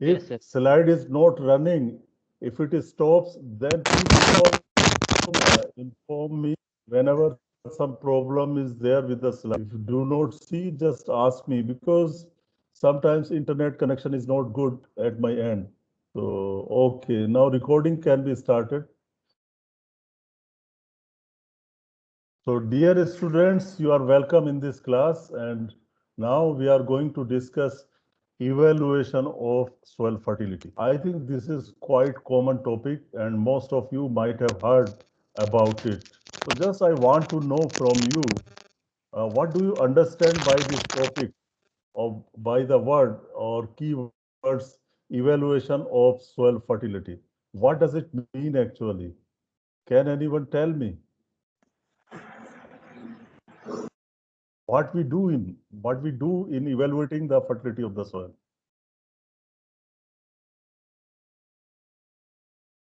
If Yes, sir. slide is not running, if it stops, then please inform me whenever some problem is there with the slide. If you do not see, just ask me, because sometimes internet connection is not good at my end. So, okay, now recording can be started. So, dear students, you are welcome in this class, and now we are going to discuss evaluation of soil fertility. I think this is quite common topic, and most of you might have heard about it. So, just I want to know from you, what do you understand by this topic, or by the word or keywords evaluation of soil fertility? What does it mean actually? Can anyone tell me what we do in evaluating the fertility of the soil?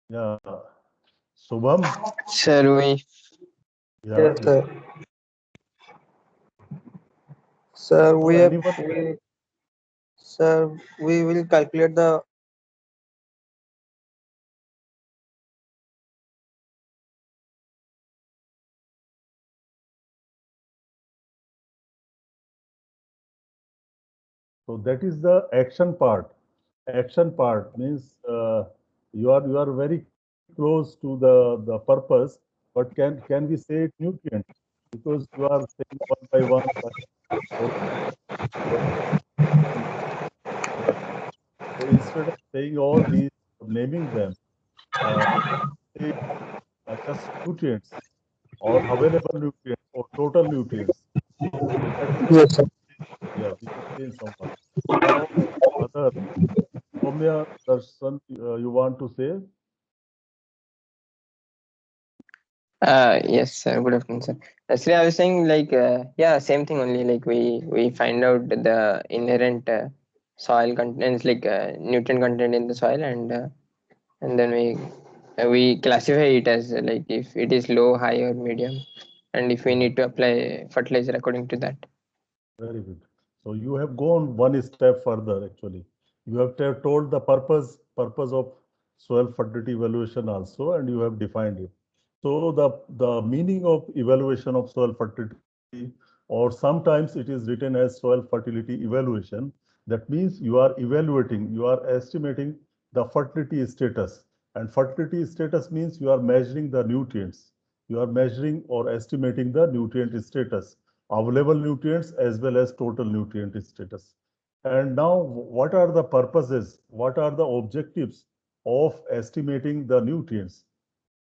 Yeah, Shubham. Sir, Yeah, Yes, sir. Sir, so anyone? we will calculate the So that is the action part. Action part means you are very close to the purpose, but can we say nutrients? Because you are saying one by one, or so instead of saying all these, naming them, say just nutrients or available nutrients or total nutrients. So that we can, yes, sir. yeah, we can say in some words. Now, other Soumya, Darshan, you want to say? yes, sir. Good afternoon, sir. Actually, I was saying like, yeah, same thing only. Like we find out the inherent soil contents, like nutrient content in the soil, and then we classify it as like if it is low, high, or medium, and if we Yeah, need to apply fertilizer according to that. very good. So you have gone one step further actually. You have told the purpose of soil fertility evaluation also, and you have defined it. So the meaning of evaluation of soil fertility, or sometimes it is written as soil fertility evaluation. That means you are evaluating, you are estimating the fertility status. And fertility status means you are measuring the nutrients. You are measuring or estimating the nutrient status, available nutrients as well as total nutrient status. And now, what are the purposes? What are the objectives of estimating the nutrients?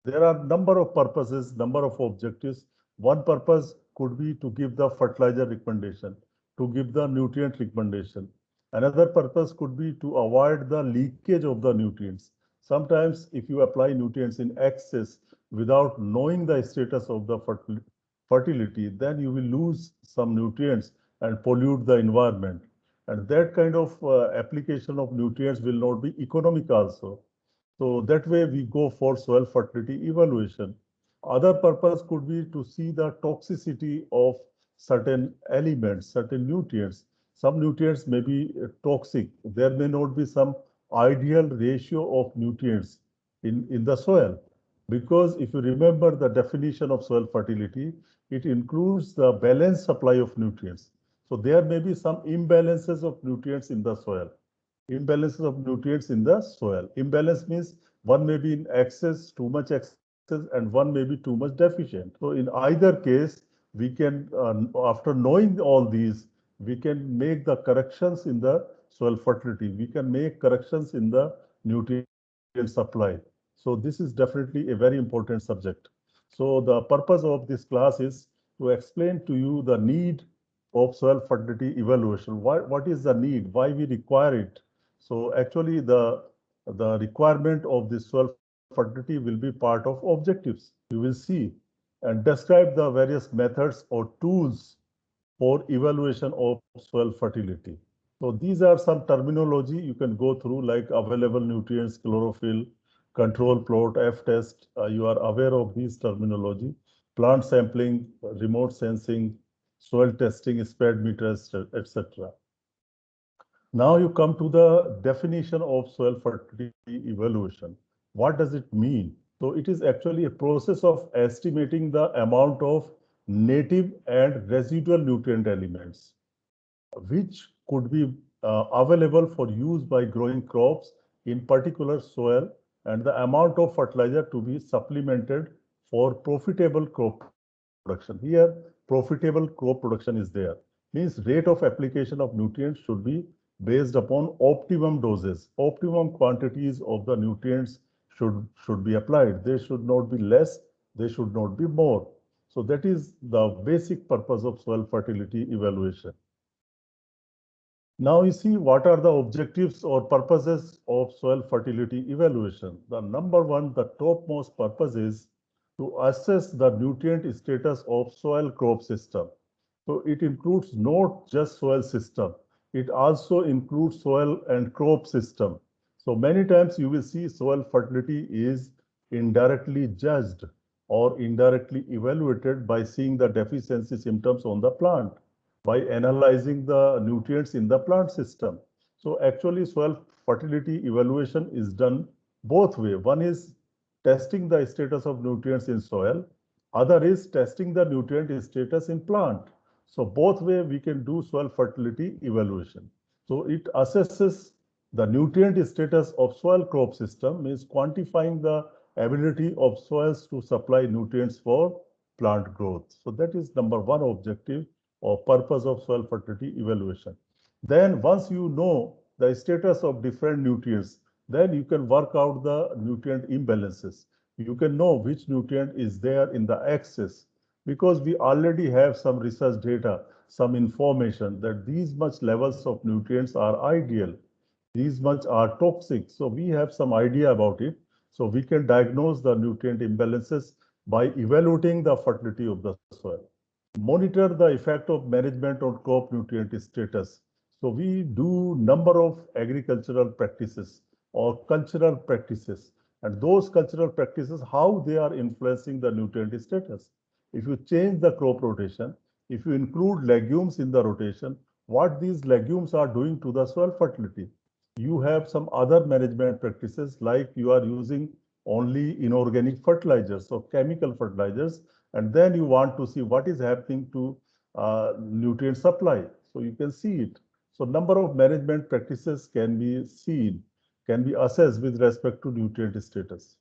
There are number of purposes, number of objectives. One purpose could be to give the fertilizer recommendation, to give the nutrient recommendation. Another purpose could be to avoid the leakage of the nutrients. Sometimes if you apply nutrients in excess without knowing the status of the fertility, then you will lose some nutrients and pollute the environment. And that kind of application of nutrients will not be economic also. So that way we go for soil fertility evaluation. Other purpose could be to see the toxicity of certain elements, certain nutrients. Some nutrients may be toxic. There may not be some ideal ratio of nutrients in the soil. Because if you remember the definition of soil fertility, it includes the balanced supply of nutrients. So there may be some imbalances of nutrients in the soil. Imbalances of nutrients in the soil. Imbalance means one may be in excess, too much excess, and one may be too much deficient. So in either case, we can, after knowing all these, we can make the corrections in the soil fertility. We can make corrections in the nutrient supply. So this is definitely a very important subject. So the purpose of this class is to explain to you the need of soil fertility evaluation. What is the need? Why we require it? So actually the requirement of this soil fertility will be part of objectives. You will see and describe the various methods or tools for evaluation of soil fertility. So these are some terminology you can go through, like available nutrients, chlorophyll, control plot, F-test. You are aware of these terminology. Plant sampling, remote sensing, soil testing, spread meters, etc. Now you come to the definition of soil fertility evaluation. What does it mean? So it is actually a process of estimating the amount of native and residual nutrient elements which could be available for use by growing crops in particular soil, and the amount of fertilizer to be supplemented for profitable crop production. Here, profitable crop production is there. Means rate of application of nutrients should be based upon optimum doses. Optimum quantities of the nutrients should be applied. They should not be less, they should not be more. So that is the basic purpose of soil fertility evaluation. Now you see what are the objectives or purposes of soil fertility evaluation. The number one, the topmost purpose is to assess the nutrient status of soil crop system. So it includes not just soil system, it also includes soil and crop system. So many times you will see soil fertility is indirectly judged or indirectly evaluated by seeing the deficiency symptoms on the plant, by analyzing the nutrients in the plant system. So actually soil fertility evaluation is done both way. One is testing the status of nutrients in soil, other is testing the nutrient status in plant. So both way we can do soil fertility evaluation. So it assesses the nutrient status of soil crop system, means quantifying the ability of soils to supply nutrients for plant growth. So that is number one objective or purpose of soil fertility evaluation. Then once you know the status of different nutrients, then you can work out the nutrient imbalances. You can know which nutrient is there in the excess, because we already have some research data, some information that these much levels of nutrients are ideal, these much are toxic. So we have some idea about it. So we can diagnose the nutrient imbalances by evaluating the fertility of the soil. Monitor the effect of management on crop nutrient status. So we do number of agricultural practices or cultural practices, and those cultural practices, how they are influencing the nutrient status. If you change the crop rotation, if you include legumes in the rotation, what these legumes are doing to the soil fertility. You have some other management practices like you are using only inorganic fertilizers or chemical fertilizers, and then you want to see what is happening to nutrient supply. So you can see it. So number of management practices can be seen, can be assessed with respect to nutrient status.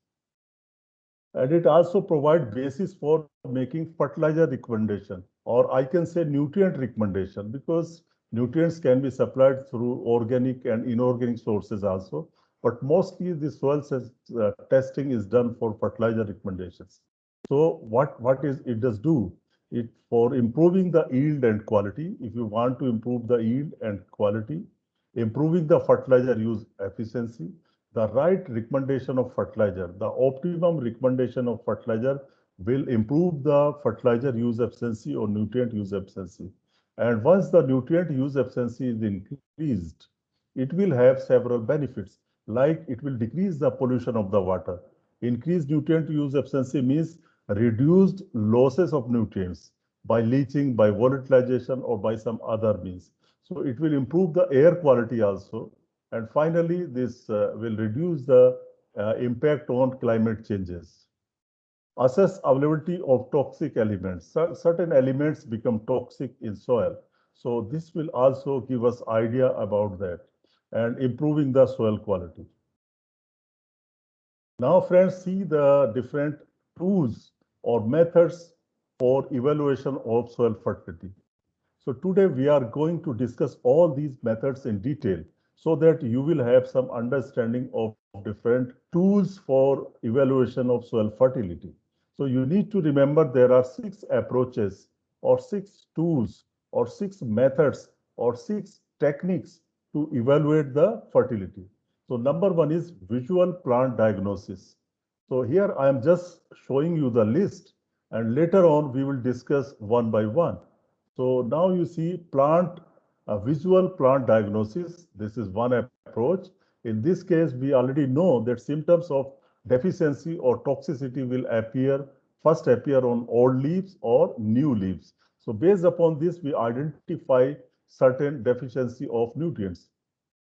And it also provides basis for making fertilizer recommendation, or I can say nutrient recommendation, because nutrients can be supplied through organic and inorganic sources also. But mostly the soil testing is done for fertilizer recommendations. So what is it does do? It for improving the yield and quality. If you want to improve the yield and quality, improving the fertilizer use efficiency, the right recommendation of fertilizer, the optimum recommendation of fertilizer will improve the fertilizer use efficiency or nutrient use efficiency. And once the nutrient use efficiency is increased, it will have several benefits, like it will decrease the pollution of the water. Increased nutrient use efficiency means reduced losses of nutrients by leaching, by volatilization, or by some other means. So it will improve the air quality also. And finally, this will reduce the impact on climate changes. Assess availability of toxic elements. Certain elements become toxic in soil. So this will also give us idea about that and improving the soil quality. Now, friends, see the different tools or methods for evaluation of soil fertility. So today we are going to discuss all these methods in detail so that you will have some understanding of different tools for evaluation of soil fertility. So you need to remember there are 6 approaches or 6 tools or 6 methods or 6 techniques to evaluate the fertility. So number one is visual plant diagnosis. So here I am just showing you the list, and later on we will discuss one by one. So now you see visual plant diagnosis. This is one approach. In this case, we already know that symptoms of deficiency or toxicity will first appear on old leaves or new leaves. So based upon this, we identify certain deficiency of nutrients.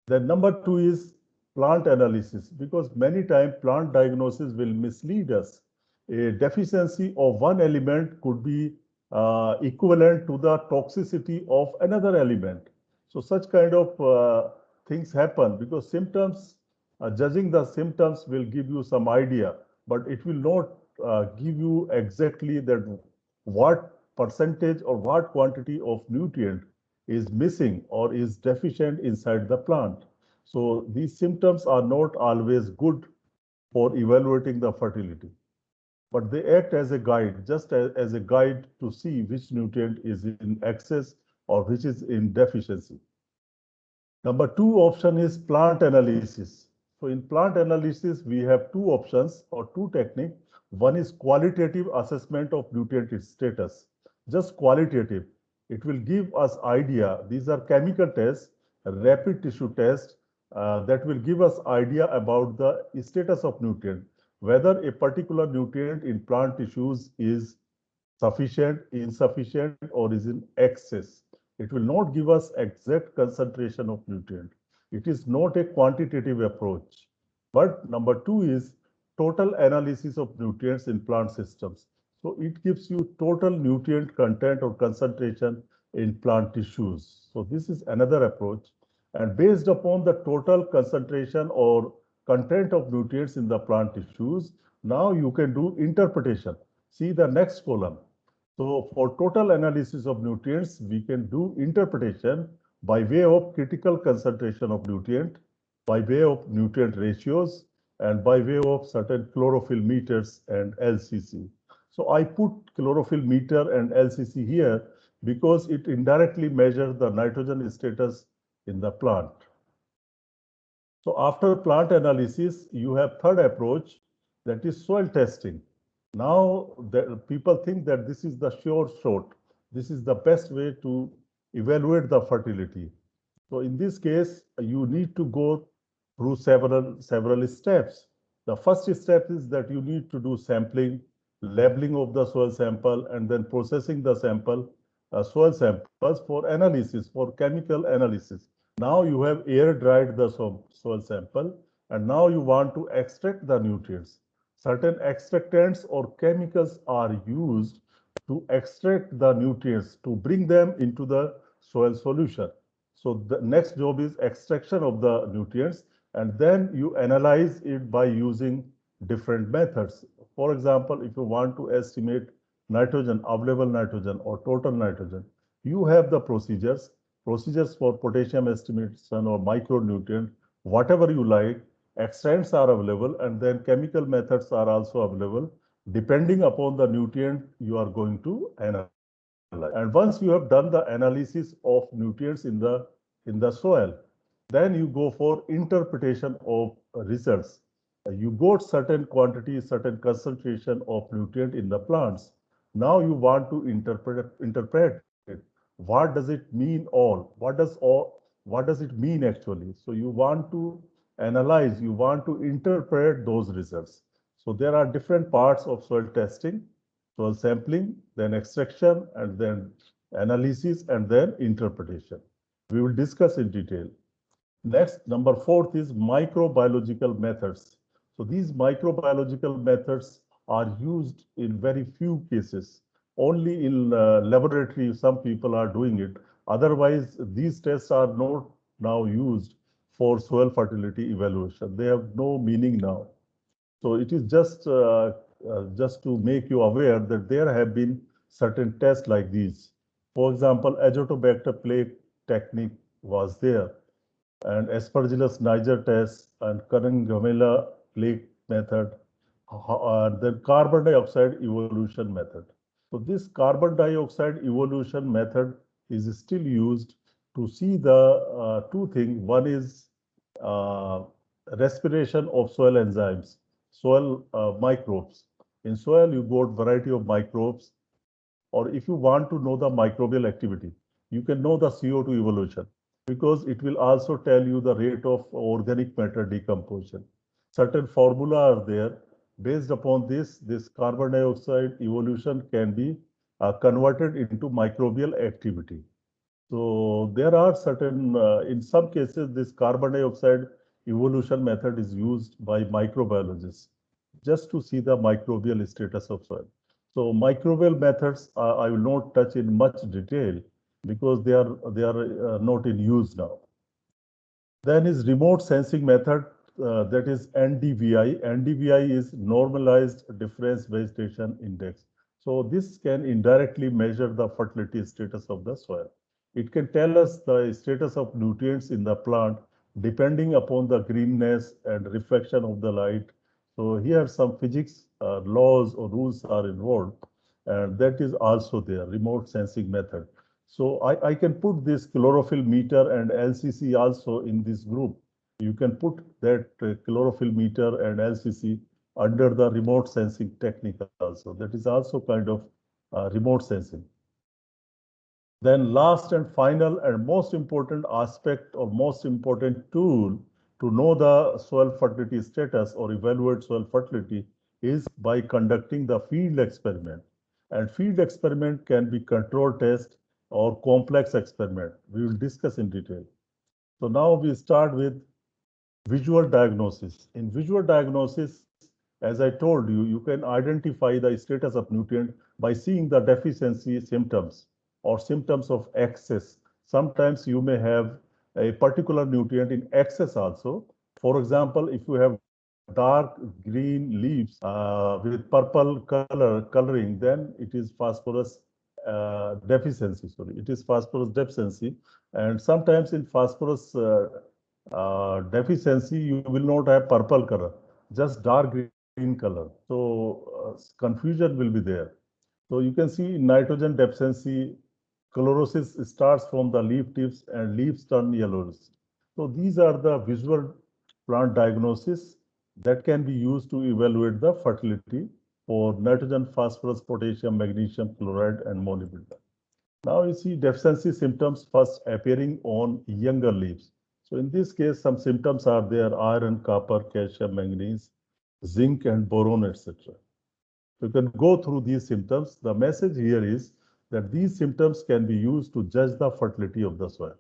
Then number two is plant analysis, because many times plant diagnosis will mislead us. A deficiency of one element could be equivalent to the toxicity of another element. So such kind of things happen because symptoms, judging the symptoms will give you some idea, but it will not give you exactly that what percentage or what quantity of nutrient is missing or is deficient inside the plant. So these symptoms are not always good for evaluating the fertility, but they act as a guide, just as a guide to see which nutrient is in excess or which is in deficiency. Number two option is plant analysis. So in plant analysis, we have two options or two techniques. One is qualitative assessment of nutrient status, just qualitative. It will give us idea. These are chemical tests, rapid tissue tests that will give us idea about the status of nutrient, whether a particular nutrient in plant tissues is sufficient, insufficient, or is in excess. It will not give us exact concentration of nutrient. It is not a quantitative approach. But number two is total analysis of nutrients in plant systems. So it gives you total nutrient content or concentration in plant tissues. So this is another approach. And based upon the total concentration or content of nutrients in the plant tissues, now you can do interpretation. See the next column. So for total analysis of nutrients, we can do interpretation by way of critical concentration of nutrient, by way of nutrient ratios, and by way of certain chlorophyll meters and LCC. So I put chlorophyll meter and LCC here because it indirectly measures the nitrogen status in the plant. So after plant analysis, you have third approach, that is soil testing. Now people think that this is the sure shot. This is the best way to evaluate the fertility. So in this case, you need to go through several steps. The first step is that you need to do sampling, labeling of the soil sample, and then processing the soil samples for analysis, for chemical analysis. Now you have air dried the soil sample, and now you want to extract the nutrients. Certain extractants or chemicals are used to extract the nutrients, to bring them into the soil solution. So the next job is extraction of the nutrients, and then you analyze it by using different methods. For example, if you want to estimate nitrogen, available nitrogen or total nitrogen, you have the procedures for potassium estimation or micronutrient, whatever you like. Extents are available, and then chemical methods are also available depending upon the nutrient you are going to analyze. And once you have done the analysis of nutrients in the soil, then you go for interpretation of results. You got certain quantity, certain concentration of nutrient in the plants. Now you want to interpret it. What does it mean what does it mean actually? So you want to analyze, you want to interpret those results. So there are different parts of soil testing: soil sampling, then extraction, and then analysis, and then interpretation. We will discuss in detail. Next, number fourth is microbiological methods. So these microbiological methods are used in very few cases. Only in laboratory, some people are doing it. Otherwise, these tests are not now used for soil fertility evaluation. They have no meaning now. So it is just to make you aware that there have been certain tests like these. For example, Azotobacter plague technique was there, and Aspergillus niger test, and Kernighamella plague method, then carbon dioxide evolution method. So this carbon dioxide evolution method is still used to see the two things. One is uh, respiration of soil enzymes, soil microbes. In soil, you got variety of microbes, or if you want to know the microbial activity, you can know the CO2 evolution, because it will also tell you the rate of organic matter decomposition. Certain formula are there. Based upon this carbon dioxide evolution can be converted into microbial activity. So there are certain, in some cases, this carbon dioxide evolution method is used by microbiologists just to see the microbial status of soil. So microbial methods, I will not touch in much detail because they are not in use now. Then is remote sensing method, that is NDVI. NDVI is normalized difference vegetation index. So this can indirectly measure the fertility status of the soil. It can tell us the status of nutrients in the plant depending upon the greenness and reflection of the light. So here some physics laws or rules are involved, and that is also there, remote sensing method. So I can put this chlorophyll meter and LCC also in this group. You can put that chlorophyll meter and LCC under the remote sensing technique also. That is also kind of remote sensing. Then last and final and most important aspect or most important tool to know the soil fertility status or evaluate soil fertility is by conducting the field experiment. And field experiment can be control test or complex experiment. We will discuss in detail. So now we start with visual diagnosis. In visual diagnosis, as I told you, you can identify the status of nutrient by seeing the deficiency symptoms or symptoms of excess. Sometimes you may have a particular nutrient in excess also. For example, if you have dark green leaves with purple coloring, then it is phosphorus deficiency. Sorry, it is phosphorus deficiency. And sometimes in phosphorus deficiency, you will not have purple color, just dark green color. So confusion will be there. So you can see in nitrogen deficiency, chlorosis starts from the leaf tips and leaves turn yellowish. So these are the visual plant diagnosis that can be used to evaluate the fertility for nitrogen, phosphorus, potassium, magnesium, chloride, and molybdenum. Now you see deficiency symptoms first appearing on younger leaves. So in this case, some symptoms are there: iron, copper, calcium, manganese, zinc, and boron, etc. You can go through these symptoms. The message here is that these symptoms can be used to judge the fertility of the soil.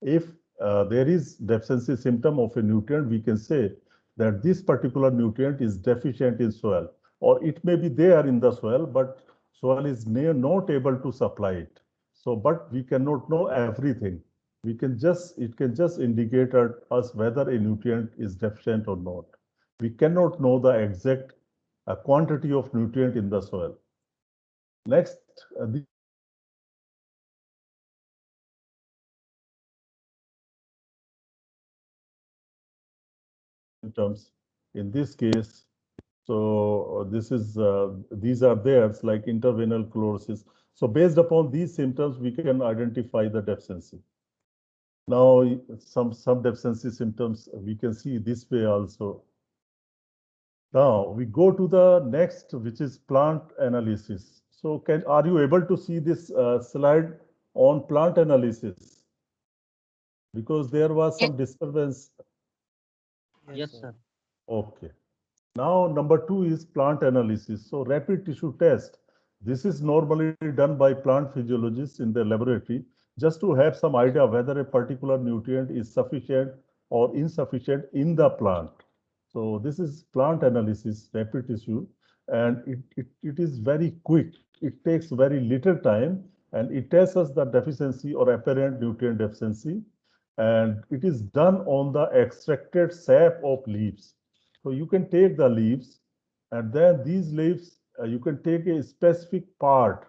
If there is deficiency symptom of a nutrient, we can say that this particular nutrient is deficient in soil, or it may be there in the soil, but soil is not able to supply it. So, but we cannot know everything. It can just indicate us whether a nutrient is deficient or not. We cannot know the exact quantity of nutrient in the soil. Next, symptoms in this case. So this is these are theirs like intervenal chlorosis. So based upon these symptoms, we can identify the deficiency. Now some deficiency symptoms we can see this way also. Now we go to the next, which is plant analysis. So are you able to see this slide on plant analysis? Because there was some disturbance. Yes, sir. Okay. Now, number two is plant analysis. So, rapid tissue test. This is normally done by plant physiologists in the laboratory just to have some idea whether a particular nutrient is sufficient or insufficient in the plant. So, this is plant analysis, rapid tissue, and it is very quick. It takes very little time and it tells us the deficiency or apparent nutrient deficiency. And it is done on the extracted sap of leaves. So you can take the leaves, and then these leaves, you can take a specific part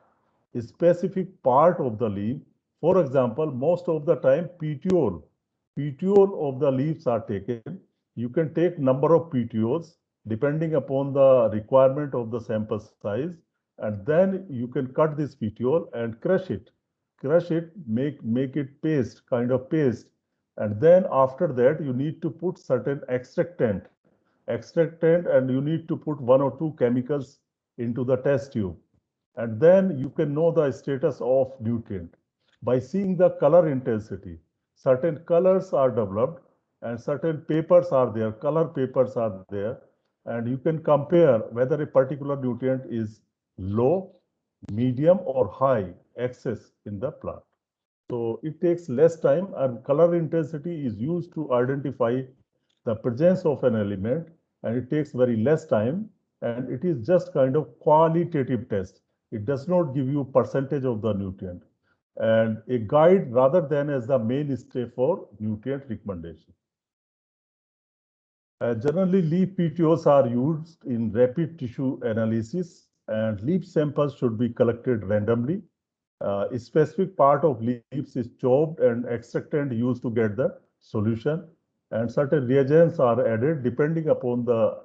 of the leaf. For example, most of the time petiole of the leaves are taken. You can take number of petioles depending upon the requirement of the sample size, and then you can cut this petiole and crush it. Crush it, make it paste, kind of paste, and then after that you need to put certain extractant, and you need to put one or two chemicals into the test tube, and then you can know the status of nutrient by seeing the color intensity. Certain colors are developed and certain papers are there, color papers are there, and you can compare whether a particular nutrient is low, medium, or high excess in the plant. So it takes less time, and color intensity is used to identify the presence of an element, and it takes very less time, and it is just kind of qualitative test. It does not give you percentage of the nutrient, and a guide rather than as the mainstay for nutrient recommendation. Generally, leaf PTOs are used in rapid tissue analysis, and leaf samples should be collected randomly. A specific part of leaves is chopped and extracted used to get the solution, and certain reagents are added depending upon the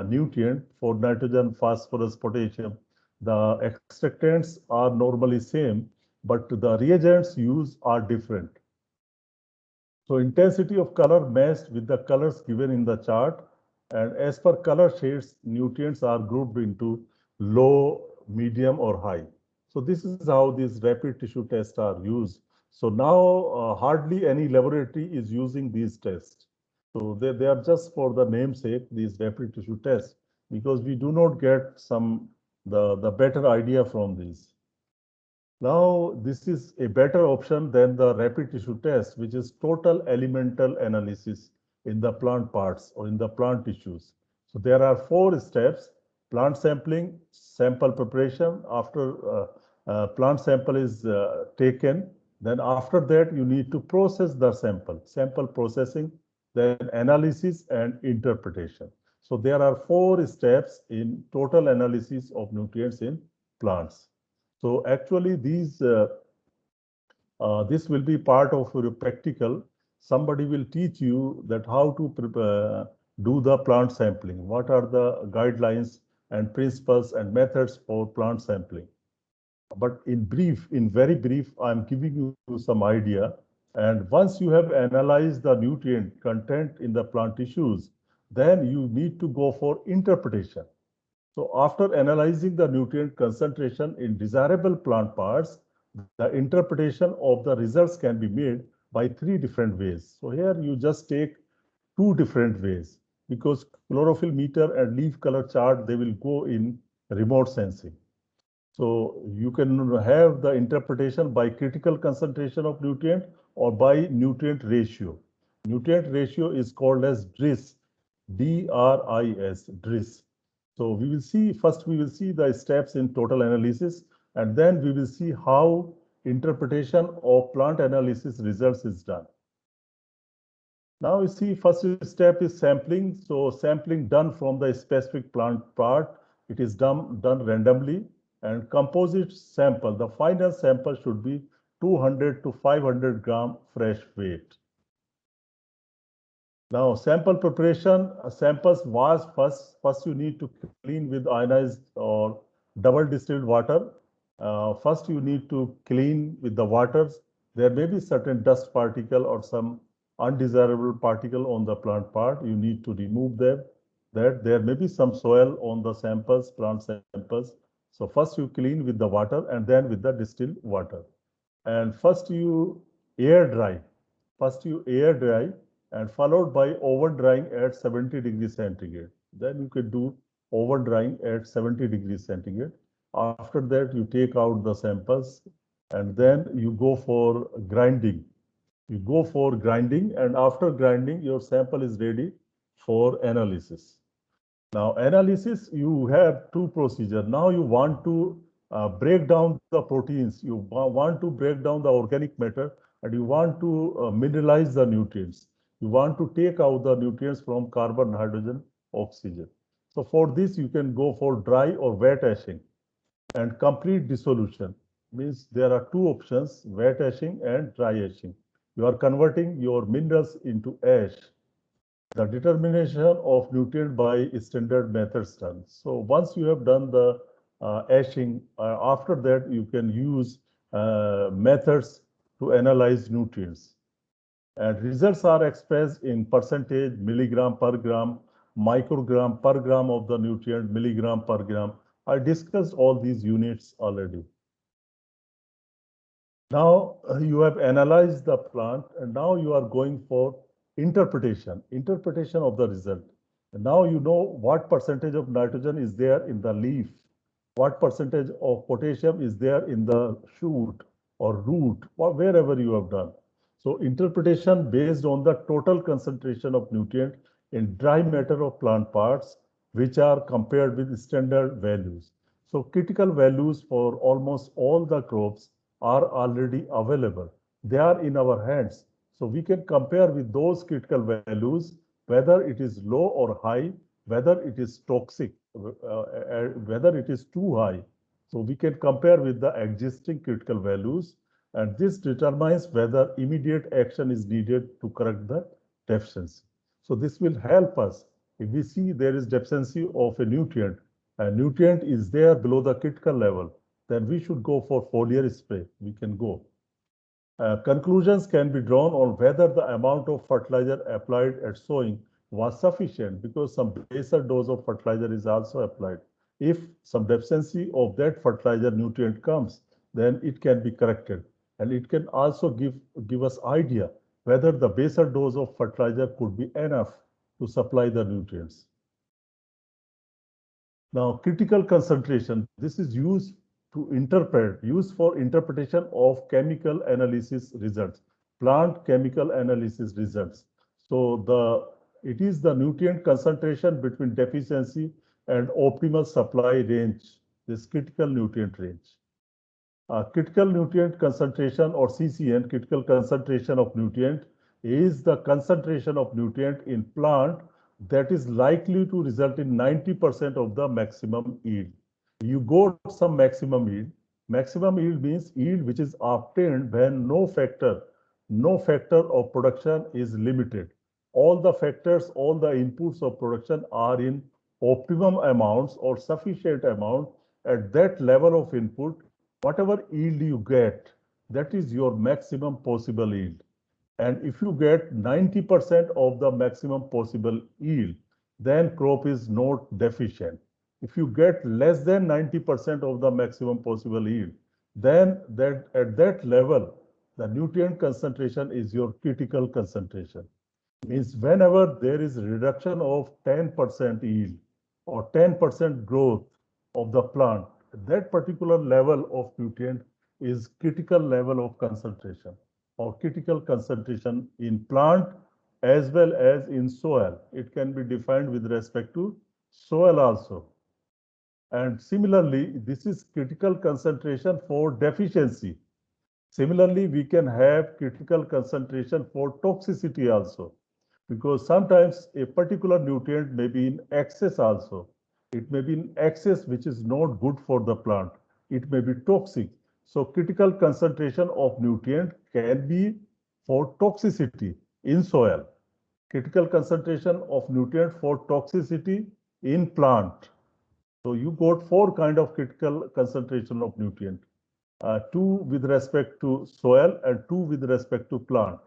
nutrient. For nitrogen, phosphorus, potassium, the extractants are normally same, but the reagents used are different. So intensity of color matched with the colors given in the chart, and as per color shades, nutrients are grouped into low, medium, or high. So this is how these rapid tissue tests are used. So now hardly any laboratory is using these tests. So they are just for the namesake, these rapid tissue tests, because we do not get the better idea from these. Now, this is a better option than the rapid tissue test, which is total elemental analysis in the plant parts or in the plant tissues. So there are 4 steps: plant sampling, sample preparation. After plant sample is taken, then after that you need to process the sample processing, then analysis and interpretation. So there are 4 steps in total analysis of nutrients in plants. So actually, this will be part of your practical. Somebody will teach you that how to do the plant sampling. What are the guidelines and principles and methods for plant sampling? But in brief, in very brief, I'm giving you some idea. And once you have analyzed the nutrient content in the plant tissues, then you need to go for interpretation. So after analyzing the nutrient concentration in desirable plant parts, the interpretation of the results can be made by 3 different ways. So here you just take 2 different ways, because chlorophyll meter and leaf color chart, they will go in remote sensing. So you can have the interpretation by critical concentration of nutrient or by nutrient ratio. Nutrient ratio is called as DRIS, D-R-I-S, DRIS. So we will see, first we will see the steps in total analysis, and then we will see how interpretation of plant analysis results is done. Now you see, first step is sampling. So sampling done from the specific plant part, it is done randomly, and composite sample, the final sample should be 200 to 500 gram fresh weight. Now, sample preparation, samples was first you need to clean with ionized or double distilled water. First, you need to clean with the waters. There may be certain dust particle or some undesirable particle on the plant part. You need to remove them. That there may be some soil on the samples, plant samples. So first you clean with the water and then with the distilled water. And first you air dry. First you air dry and followed by over drying at 70 degrees centigrade. Then you can do over drying at 70 degrees centigrade. After that, you take out the samples and then you go for grinding. You go for grinding, and after grinding, your sample is ready for analysis. Now, analysis, you have 2 procedures. Now you want to break down the proteins. You want to break down the organic matter, and you want to mineralize the nutrients. You want to take out the nutrients from carbon, hydrogen, oxygen. So for this, you can go for dry or wet ashing. And complete dissolution means there are 2 options: wet ashing and dry ashing. You are converting your minerals into ash. The determination of nutrient by standard methods done. So once you have done the ashing, after that you can use methods to analyze nutrients. And results are expressed in percentage, milligram per gram, microgram per gram of the nutrient, milligram per gram. I discussed all these units already. Now you have analyzed the plant, and now you are going for interpretation of the result. And now you know what percentage of nitrogen is there in the leaf, what percentage of potassium is there in the shoot, or root or wherever you have done. So interpretation based on the total concentration of nutrient in dry matter of plant parts, which are compared with standard values. So critical values for almost all the crops are already available. They are in our hands. So we can compare with those critical values, whether it is low or high, whether it is toxic, whether it is too high. So we can compare with the existing critical values, and this determines whether immediate action is needed to correct the deficiency. So this will help us. If we see there is deficiency of a nutrient is there below the critical level, then we should go for foliar spray. We can go. Conclusions can be drawn on whether the amount of fertilizer applied at sowing was sufficient, because some baser dose of fertilizer is also applied. If some deficiency of that fertilizer nutrient comes, then it can be corrected. And it can also give us idea whether the baser dose of fertilizer could be enough to supply the nutrients. Now, critical concentration, this is used for interpretation of chemical analysis results, plant chemical analysis results. So it is the nutrient concentration between deficiency and optimal supply range, this critical nutrient range. Critical nutrient concentration, or CCN, critical concentration of nutrient, is the concentration of nutrient in plant that is likely to result in 90% of the maximum yield. You got some maximum yield. Maximum yield means yield which is obtained when no factor of production is limited. All the factors, all the inputs of production are in optimum amounts or sufficient amount. At that level of input, whatever yield you get, that is your maximum possible yield. And if you get 90% of the maximum possible yield, then crop is not deficient. If you get less than 90% of the maximum possible yield, then at that level, the nutrient concentration is your critical concentration. Means whenever there is reduction of 10% yield or 10% growth of the plant, that particular level of nutrient is critical level of concentration or critical concentration in plant as well as in soil. It can be defined with respect to soil also. And similarly, this is critical concentration for deficiency. Similarly, we can have critical concentration for toxicity also, because sometimes a particular nutrient may be in excess also. It may be in excess, which is not good for the plant. It may be toxic. So critical concentration of nutrient can be for toxicity in soil. Critical concentration of nutrient for toxicity in plant. So you got four kind of critical concentration of nutrient. Two with respect to soil and two with respect to plant,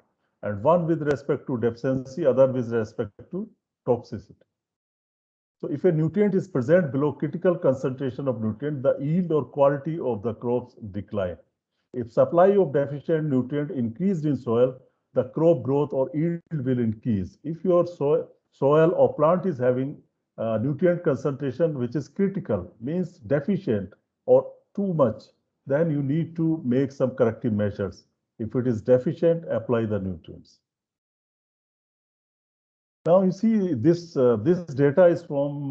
and one with respect to deficiency, other with respect to toxicity. So if a nutrient is present below critical concentration of nutrient, the yield or quality of the crops decline. If supply of deficient nutrient increased in soil, the crop growth or yield will increase. If your soil or plant is having nutrient concentration which is critical, means deficient or too much, then you need to make some corrective measures. If it is deficient, apply the nutrients. Now you see this data is from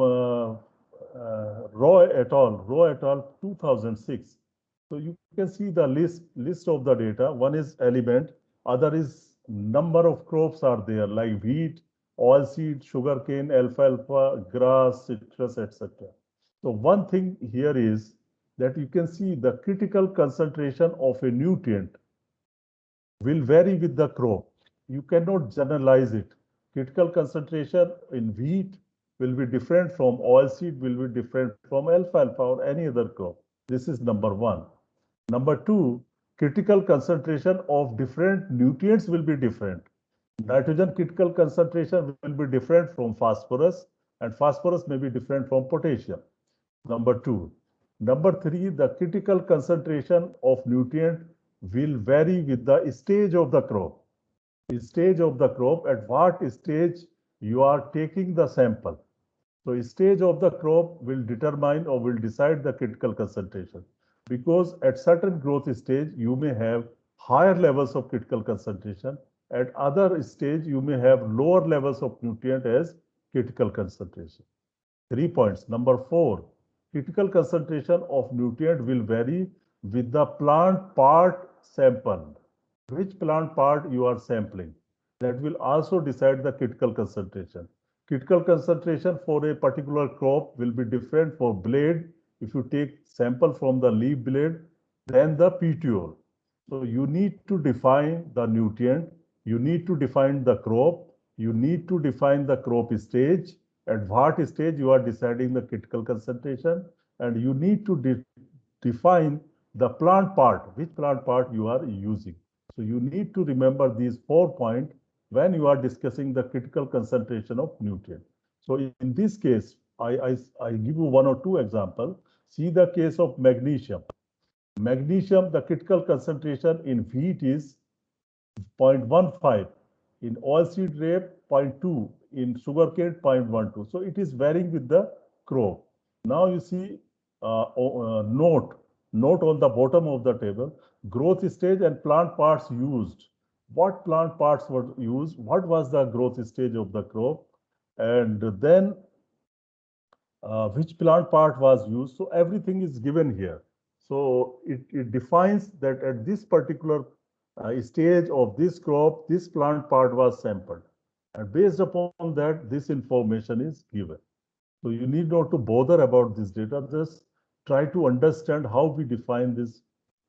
Roy et al. 2006. So you can see the list of the data. One is element, other is number of crops are there like wheat, oilseed, sugarcane, alfalfa, grass, citrus, etc. So one thing here is that you can see the critical concentration of a nutrient will vary with the crop. You cannot generalize it. Critical concentration in wheat will be different from oilseed, will be different from alfalfa or any other crop. This is number one. Number two, critical concentration of different nutrients will be different. Nitrogen critical concentration will be different from phosphorus, and phosphorus may be different from potassium. Number two. Number three, the critical concentration of nutrient will vary with the stage of the crop. The stage of the crop, at what stage you are taking the sample. So stage of the crop will determine or will decide the critical concentration. because at certain growth stage, you may have higher levels of critical concentration. At other stage, you may have lower levels of nutrient as critical concentration. 3 points. Number 4, critical concentration of nutrient will vary with the plant part sampled. Which plant part you are sampling? That will also decide the critical concentration. Critical concentration for a particular crop will be different for blade. If you take sample from the leaf blade, then the petiole. So you need to define the nutrient, you need to define the crop, you need to define the crop stage, at what stage you are deciding the critical concentration, and you need to define the plant part, which plant part you are using. So you need to remember these 4 points when you are discussing the critical concentration of nutrient. So in this case, I give you 1 or 2 examples. See the case of magnesium. Magnesium, the critical concentration in wheat is 0.15, in oilseed rape 0.2, in sugarcane 0.12. So it is varying with the crop. Now you see note on the bottom of the table, growth stage and plant parts used. What plant parts were used? What was the growth stage of the crop? And then which plant part was used? So everything is given here. So it defines that at this particular stage of this crop, this plant part was sampled. And based upon that, this information is given. So you need not to bother about this data, just try to understand how we define this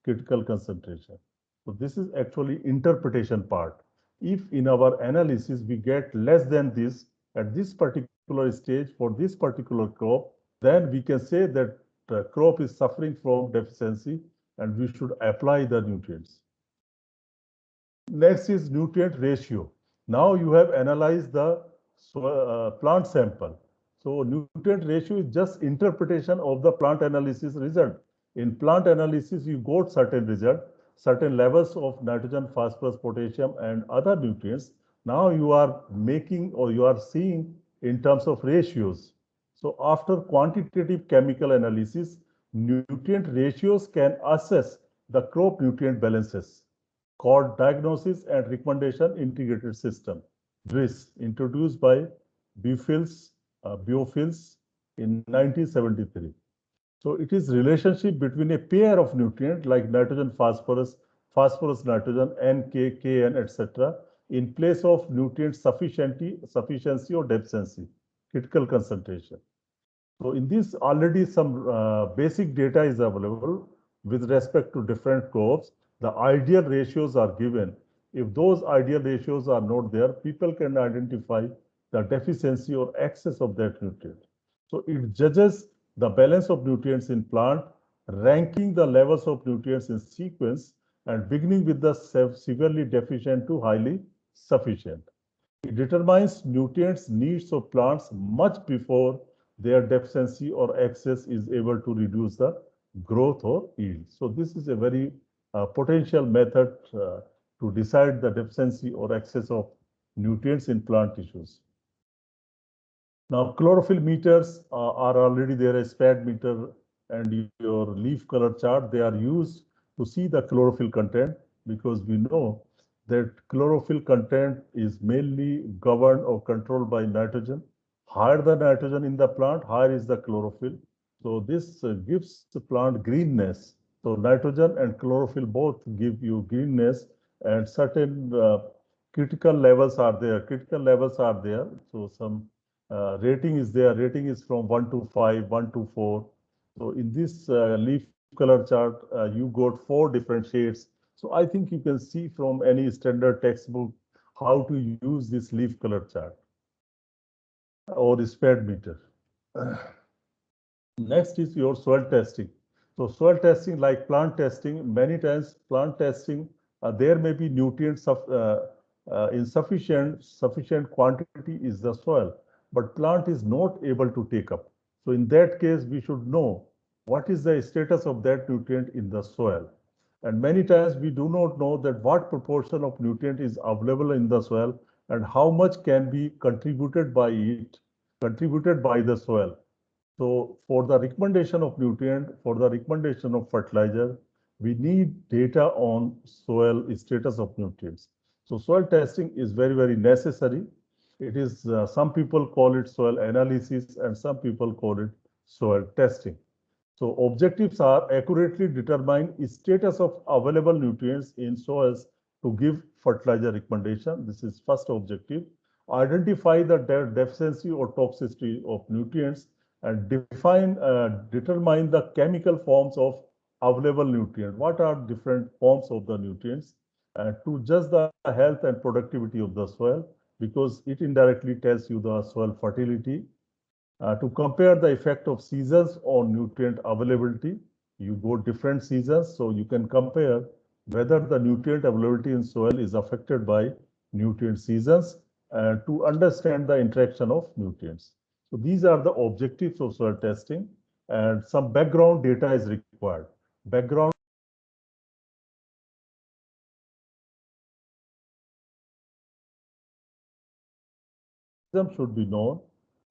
critical concentration. So this is actually interpretation part. If in our analysis we get less than this at this particular stage for this particular crop, then we can say that the crop is suffering from deficiency and we should apply the nutrients. Next is nutrient ratio. Now you have analyzed the plant sample. So nutrient ratio is just interpretation of the plant analysis result. In plant analysis, you got certain result, certain levels of nitrogen, phosphorus, potassium, and other nutrients. Now you are making or you are seeing in terms of ratios. So after quantitative chemical analysis, nutrient ratios can assess the crop nutrient balances, called Diagnosis and Recommendation Integrated System, DRIS, introduced by Biophils in 1973. So it is relationship between a pair of nutrients like nitrogen, phosphorus, phosphorus, nitrogen, N, K, Kn, etc. in place of nutrient sufficiency or deficiency, critical concentration. So in this already some basic data is available with respect to different crops. The ideal ratios are given. If those ideal ratios are not there, people can identify the deficiency or excess of that nutrient. So it judges the balance of nutrients in plant, ranking the levels of nutrients in sequence and beginning with the severely deficient to highly sufficient. It determines nutrients needs of plants much before their deficiency or excess is able to reduce the growth or yield. So this is a very potential method to decide the deficiency or excess of nutrients in plant tissues. Now, chlorophyll meters are already there, a SPAD meter and your leaf color chart. They are used to see the chlorophyll content because we know that chlorophyll content is mainly governed or controlled by nitrogen. Higher the nitrogen in the plant, higher is the chlorophyll. So this gives the plant greenness. So nitrogen and chlorophyll both give you greenness, and certain critical levels are there. Critical levels are there. So some rating is there. Rating is from 1 to 5, 1 to 4. So in this leaf color chart, you got 4 different shades. So I think you can see from any standard textbook how to use this leaf color chart or SPAD meter. Next is your soil testing. So soil testing, like plant testing, many times plant testing, there may be nutrients of sufficient quantity is the soil, but plant is not able to take up. So in that case, we should know what is the status of that nutrient in the soil. And many times we do not know that what proportion of nutrient is available in the soil and how much can be contributed by it, contributed by the soil. So for the recommendation of nutrient, for the recommendation of fertilizer, we need data on soil status of nutrients. So soil testing is very, very necessary. It is, some people call it soil analysis and some people call it soil testing. So objectives are accurately determine status of available nutrients in soils to give fertilizer recommendation. This is first objective. Identify the deficiency or toxicity of nutrients and determine the chemical forms of available nutrient. What are different forms of the nutrients? To judge the health and productivity of the soil, because it indirectly tells you the soil fertility. To compare the effect of seasons on nutrient availability, you go different seasons, so you can compare whether the nutrient availability in soil is affected by nutrient seasons to understand the interaction of nutrients. So these are the objectives of soil testing, and some background data is required. Background should be known.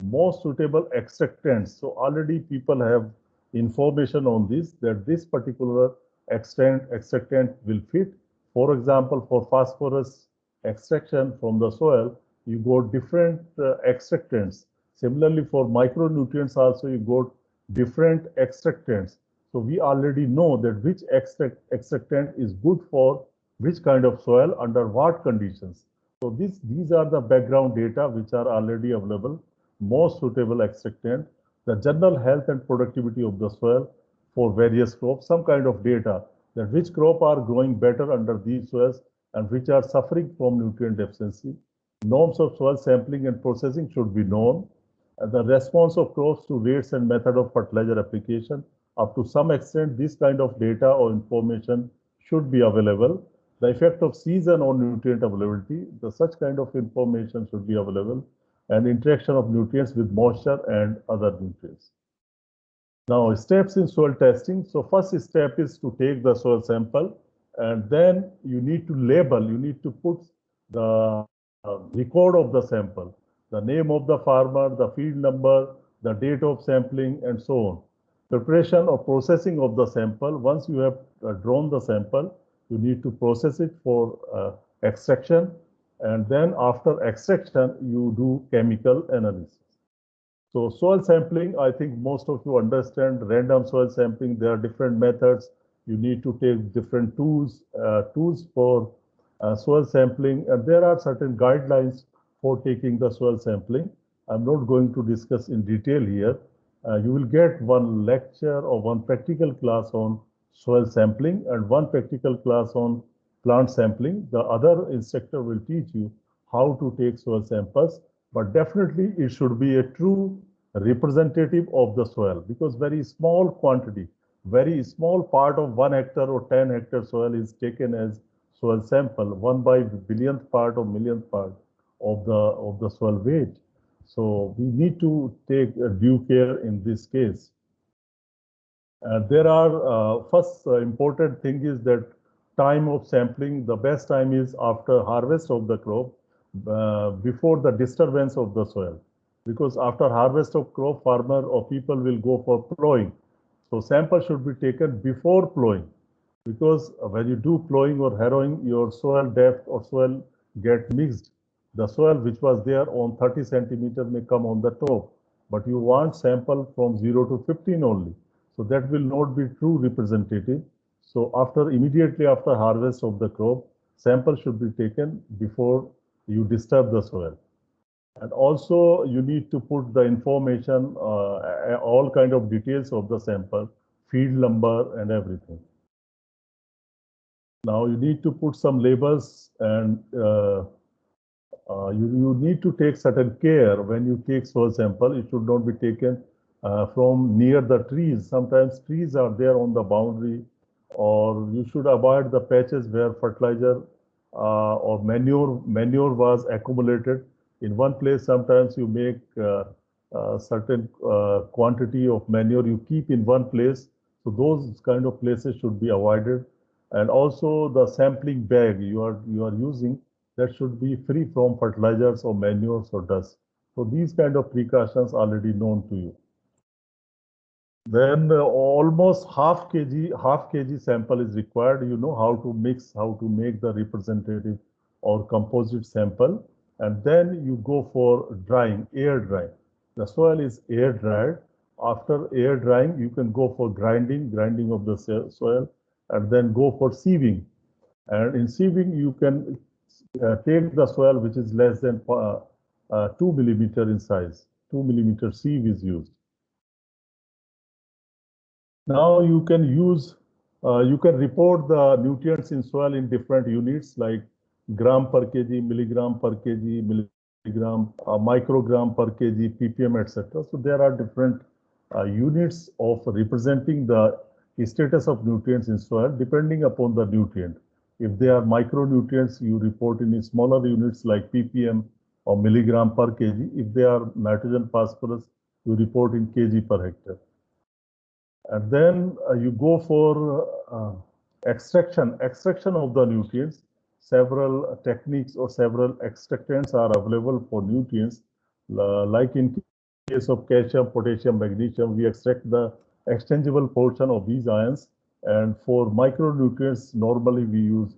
Most suitable extractants. So already people have information on this, that this particular extractant will fit. For example, for phosphorus extraction from the soil, you got different extractants. Similarly, for micronutrients also, you got different extractants. So we already know that which extractant is good for which kind of soil under what conditions. So these are the background data which are already available. Most suitable extractant, the general health and productivity of the soil for various crops, some kind of data that which crop are growing better under these soils and which are suffering from nutrient deficiency. Norms of soil sampling and processing should be known. The response of crops to rates and method of fertilizer application. Up to some extent, this kind of data or information should be available. The effect of season on nutrient availability, such kind of information should be available, and interaction of nutrients with moisture and other nutrients. Now, steps in soil testing. So first step is to take the soil sample, and then you need to label, you need to put the record of the sample, the name of the farmer, the field number, the date of sampling, and so on. Preparation or processing of the sample. Once you have drawn the sample, you need to process it for extraction, and then after extraction, you do chemical analysis. So soil sampling, I think most of you understand random soil sampling. There are different methods. You need to take different tools for soil sampling, and there are certain guidelines for taking the soil sampling. I'm not going to discuss in detail here. You will get one lecture or one practical class on soil sampling and one practical class on plant sampling. The other instructor will teach you how to take soil samples, but definitely it should be a true representative of the soil, because very small quantity, very small part of 1 hectare or 10 hectare soil is taken as soil sample, 1 by billionth part or millionth part of the soil weight. So we need to take due care in this case. There are first important thing is that time of sampling. The best time is after harvest of the crop, before the disturbance of the soil, because after harvest of crop, farmer or people will go for plowing. So sample should be taken before plowing, because when you do plowing or harrowing, your soil depth or soil get mixed. The soil which was there on 30 centimeter may come on the top, but you want sample from 0 to 15 only. So that will not be true representative. So immediately after harvest of the crop, sample should be taken before you disturb the soil. And also you need to put the information, all kind of details of the sample, field number and everything. Now you need to put some labels, and you need to take certain care when you take soil sample. It should not be taken from near the trees. Sometimes trees are there on the boundary, or you should avoid the patches where fertilizer or manure was accumulated. In one place, sometimes you make certain quantity of manure you keep in one place. So those kind of places should be avoided. And also the sampling bag you are using, that should be free from fertilizers or manures or dust. So these kind of precautions already known to you. Then almost half kg sample is required. You know how to mix, how to make the representative or composite sample. And then you go for drying, air drying. The soil is air dried. After air drying, you can go for grinding of the soil, and then go for sieving. And in sieving, you can take the soil which is less than 2 millimeter in size. 2 millimeter sieve is used. Now you can report the nutrients in soil in different units like gram per kg, milligram per kg, milligram, microgram per kg, ppm, etc. So there are different units of representing the status of nutrients in soil depending upon the nutrient. If they are micronutrients, you report in smaller units like ppm or milligram per kg. If they are nitrogen, phosphorus, you report in kg per hectare. And then you go for extraction of the nutrients. Several techniques or several extractants are available for nutrients. Like in case of calcium, potassium, magnesium, we extract the exchangeable portion of these ions. And for micronutrients, normally we use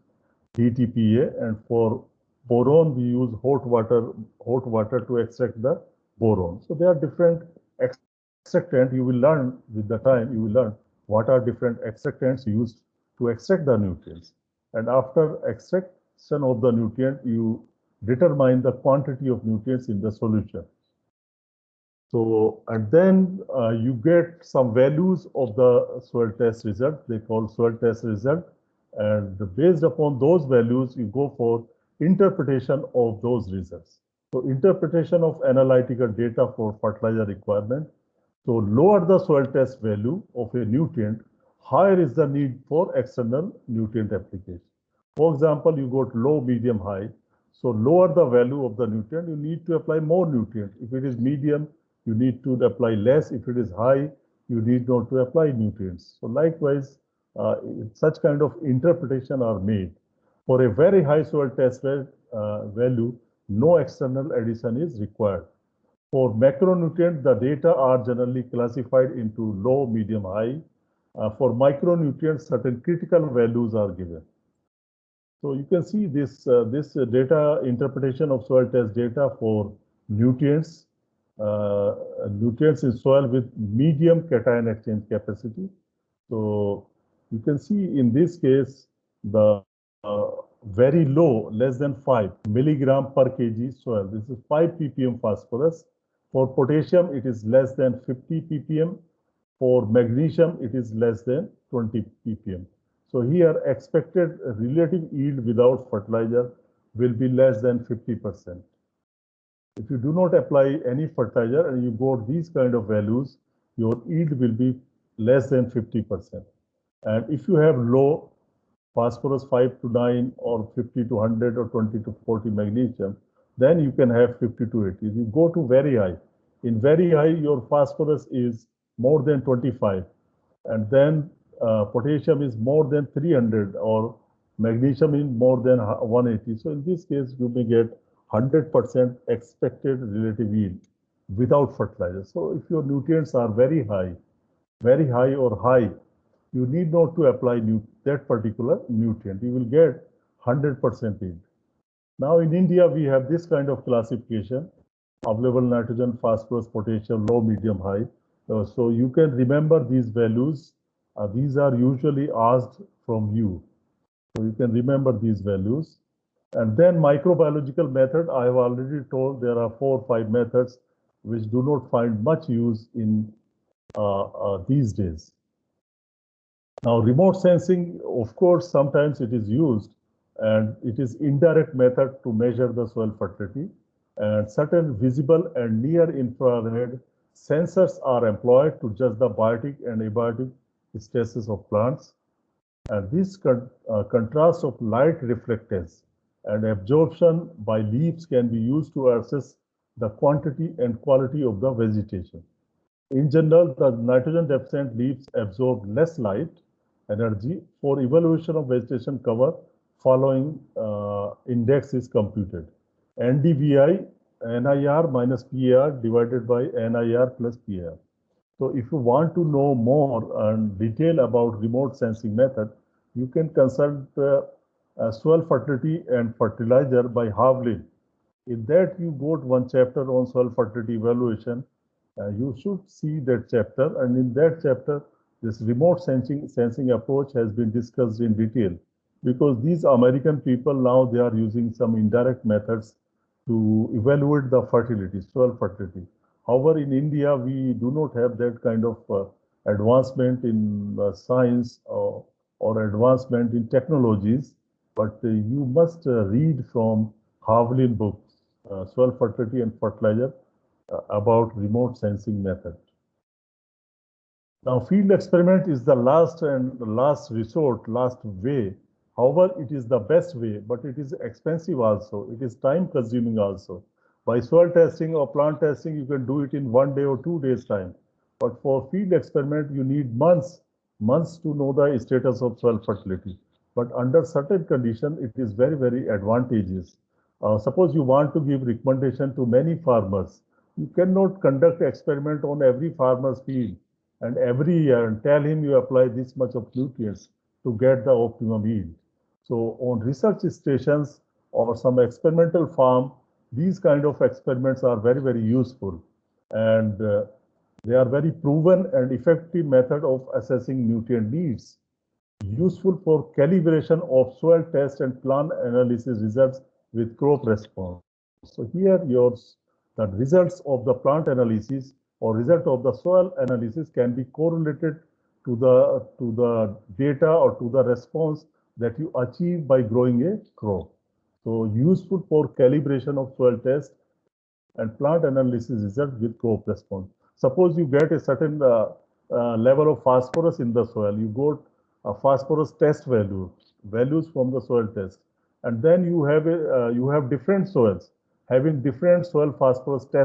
DTPA, and for boron, we use hot water to extract the boron. So there are different extractant. You will learn with the time, you will learn what are different extractants used to extract the nutrients. And after extraction of the nutrient, you determine the quantity of nutrients in the solution. So, and then you get some values of the soil test result. They call soil test result. And based upon those values, you go for interpretation of those results. So interpretation of analytical data for fertilizer requirement. So lower the soil test value of a nutrient, higher is the need for external nutrient application. For example, you got low, medium, high. So lower the value of the nutrient, you need to apply more nutrient. If it is medium, you need to apply less. If it is high, you need not to apply nutrients. So likewise, such kind of interpretation are made. For a very high soil test value, no external addition is required. For macronutrient, the data are generally classified into low, medium, high. For micronutrients, certain critical values are given. So you can see this data interpretation of soil test data for nutrients, nutrients in soil with medium cation exchange capacity. So you can see in this case the very low, less than 5 milligram per kg soil. This is 5 ppm phosphorus. For potassium, it is less than 50 ppm. For magnesium, it is less than 20 ppm. So here expected relative yield without fertilizer will be less than 50%. If you do not apply any fertilizer and you got these kind of values, your yield will be less than 50%. And if you have low phosphorus 5 to 9 or 50 to 100 or 20 to 40 magnesium, then you can have 50 to 80. If you go to very high, in very high, your phosphorus is more than 25. And then potassium is more than 300 or magnesium is more than 180. So in this case, you may get 100% expected relative yield without fertilizer. So if your nutrients are very high or high, you need not to apply that particular nutrient. You will get 100% yield. Now in India, we have this kind of classification: available nitrogen, phosphorus, potassium, low, medium, high. So you can remember these values. These are usually asked from you. So you can remember these values. And then microbiological method, I have already told there are 4 or 5 methods which do not find much use in these days. Now remote sensing, of course, sometimes it is used, and it is indirect method to measure the soil fertility. And certain visible and near infrared sensors are employed to judge the biotic and abiotic status of plants. And this contrast of light reflectance and absorption by leaves can be used to assess the quantity and quality of the vegetation. In general, the nitrogen deficient leaves absorb less light energy. For evaluation of vegetation cover, following index is computed: NDVI, NIR minus PAR divided by NIR plus PAR. So if you want to know more and detail about remote sensing method, you can consult Soil Fertility and Fertilizer by Havlin. In that, you got one chapter on soil fertility evaluation. You should see that chapter, and in that chapter, this remote sensing approach has been discussed in detail, because these American people now they are using some indirect methods to evaluate the fertility, soil fertility. However, in India, we do not have that kind of advancement in science or advancement in technologies, but you must read from Havlin book, Soil Fertility and Fertilizer, about remote sensing method. Now, field experiment is the last resort, last way. However, it is the best way, but it is expensive also. It is time consuming also. By soil testing or plant testing, you can do it in 1 day or 2 days time. But for field experiment, you need months to know the status of soil fertility. But under certain condition, it is very advantageous. Suppose you want to give recommendation to many farmers. You cannot conduct experiment on every farmer's field and every year and tell him you apply this much of nutrients to get the optimum yield. So on research stations or some experimental farm, these kind of experiments are very useful, and they are very proven and effective method of assessing nutrient needs, useful for calibration of soil test and plant analysis results with crop response. So here the results of the plant analysis or result of the soil analysis can be correlated to the data or to the response that you achieve by growing a crop. So useful for calibration of soil test and plant analysis result with crop response. Suppose you get a certain level of phosphorus in the soil, you got a phosphorus test values from the soil test, and then you have different soils having different soil phosphorus test.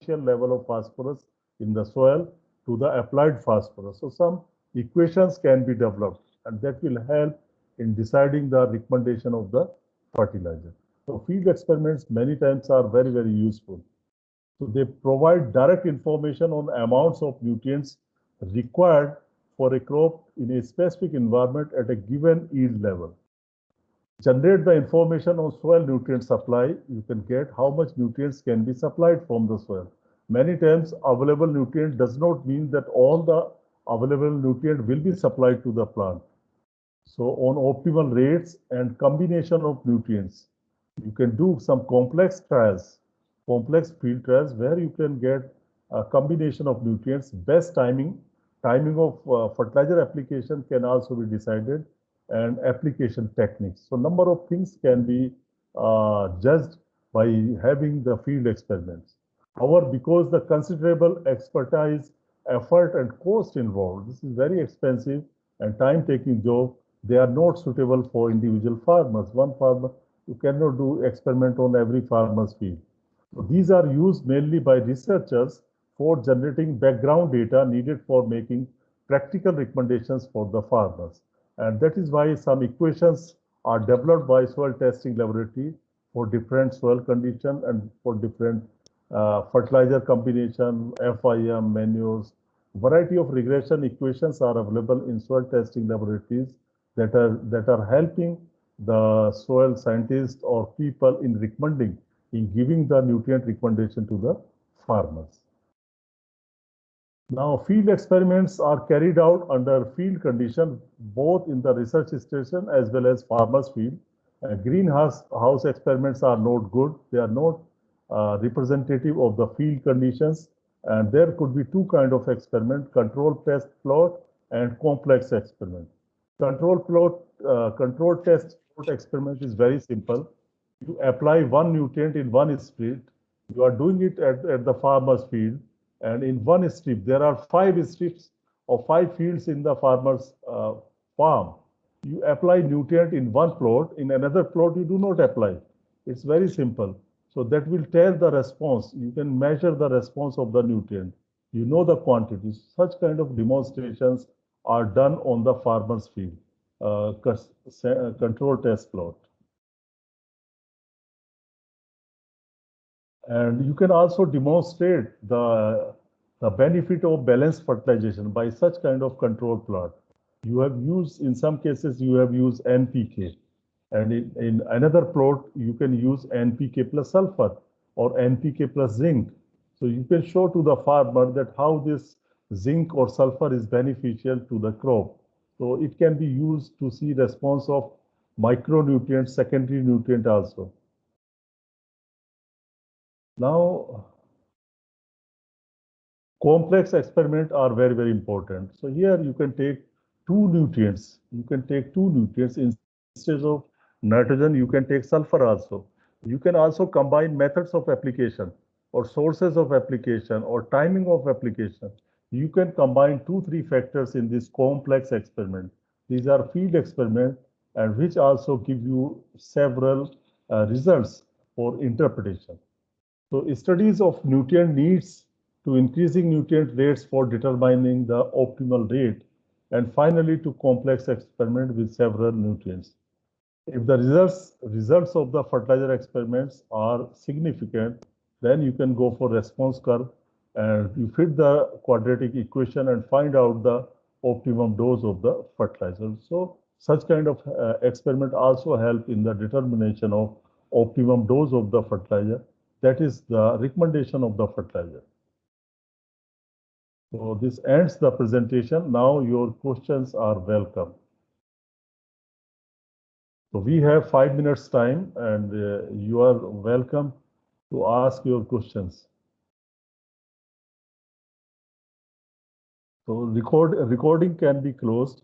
Level of phosphorus in the soil to the applied phosphorus. So some equations can be developed, and that will help in deciding the recommendation of the fertilizer. So field experiments many times are very useful. So they provide direct information on amounts of nutrients required for a crop in a specific environment at a given yield level. Generate the information on soil nutrient supply. You can get how much nutrients can be supplied from the soil. Many times available nutrient does not mean that all the available nutrient will be supplied to the plant. So on optimal rates and combination of nutrients, you can do some complex trials, complex field trials where you can get a combination of nutrients. Best timing of fertilizer application can also be decided, and application techniques. So number of things can be judged by having the field experiments. However, because the considerable expertise, effort and cost involved, this is very expensive and time-taking job, they are not suitable for individual farmers. One farmer, you cannot do experiment on every farmer's field. So these are used mainly by researchers for generating background data needed for making practical recommendations for the farmers. And that is why some equations are developed by soil testing laboratory for different soil condition and for different fertilizer combination, FIM, manures. Variety of regression equations are available in soil testing laboratories that are helping the soil scientists or people in recommending, in giving the nutrient recommendation to the farmers. Now, field experiments are carried out under field condition, both in the research station as well as farmers' field. Greenhouse experiments are not good. They are not representative of the field conditions. And there could be two kinds of experiment: control test plot and complex experiment. Control test plot experiment is very simple. You apply one nutrient in one strip. You are doing it at the farmer's field. And in one strip, there are 5 strips or 5 fields in the farmer's farm. you apply nutrient in one plot, in another plot you do not apply. It's very simple. So that will tell the response. You can measure the response of the nutrient. You know the quantities. Such kind of demonstrations are done on the farmer's field, control test plot. And you can also demonstrate the benefit of balanced fertilization by such kind of control plot. You have used, in some cases, you have used NPK. And in another plot, you can use NPK plus sulfur or NPK plus zinc. So you can show to the farmer that how this zinc or sulfur is beneficial to the crop. So it can be used to see response of micronutrients, secondary nutrient also. Now, complex experiments are very, very important. So here you can take two nutrients. You can take two nutrients instead of nitrogen. You can take sulfur also. You can also combine methods of application or sources of application or timing of application. You can combine 2-3 factors in this complex experiment. These are field experiments and which also give you several results for interpretation. So studies of nutrient needs to increasing nutrient rates for determining the optimal rate, and finally to complex experiment with several nutrients. If the results of the fertilizer experiments are significant, then you can go for response curve and you fit the quadratic equation and find out the optimum dose of the fertilizer. So such kind of experiment also help in the determination of optimum dose of the fertilizer. That is the recommendation of the fertilizer. So this ends the presentation. Now your questions are welcome. So we have 5 minutes time and you are welcome to ask your questions. So recording can be closed.